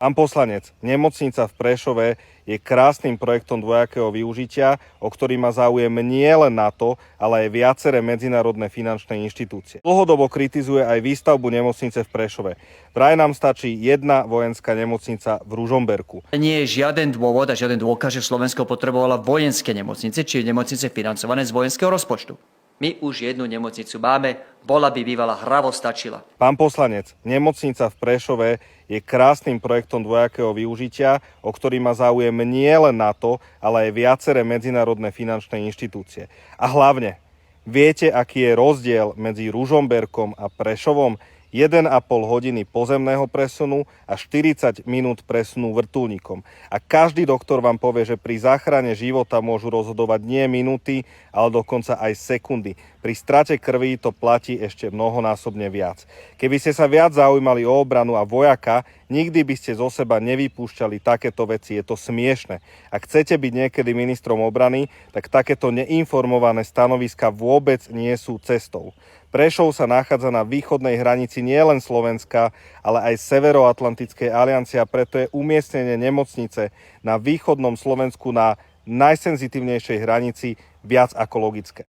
Pán poslanec, nemocnica v Prešove je krásnym projektom dvojakého využitia, o ktorý má záujem nie len NATO, ale aj viaceré medzinárodné finančné inštitúcie. Dlhodobo kritizuje aj výstavbu nemocnice v Prešove. Vraj nám stačí jedna vojenská nemocnica v Ružomberku. Nie je žiaden dôvod a žiaden dôkaz, že Slovensko potrebovalo vojenské nemocnice, či nemocnice financované z vojenského rozpočtu. My už jednu nemocnicu máme, bola by bývala, hravo stačila. Pán poslanec, nemocnica v Prešove je krásnym projektom dvojakého využitia, o ktorý má záujem nie len NATO, ale aj viaceré medzinárodné finančné inštitúcie. A hlavne, viete, aký je rozdiel medzi Ružomberkom a Prešovom? 1,5 hodiny pozemného presunu a 40 minút presunu vrtuľníkom. A každý doktor vám povie, že pri záchrane života môžu rozhodovať nie minúty, ale dokonca aj sekundy. Pri strate krvi to platí ešte mnohonásobne viac. Keby ste sa viac zaujímali o obranu a vojaka, nikdy by ste zo seba nevypúšťali takéto veci. Je to smiešne. Ak chcete byť niekedy ministrom obrany, tak takéto neinformované stanoviska vôbec nie sú cestou. Prešov sa nachádza na východnej hranici nielen Slovenska, ale aj Severoatlantickej aliancie, a preto je umiestnenie nemocnice na východnom Slovensku na najsenzitívnejšej hranici viac ako logické.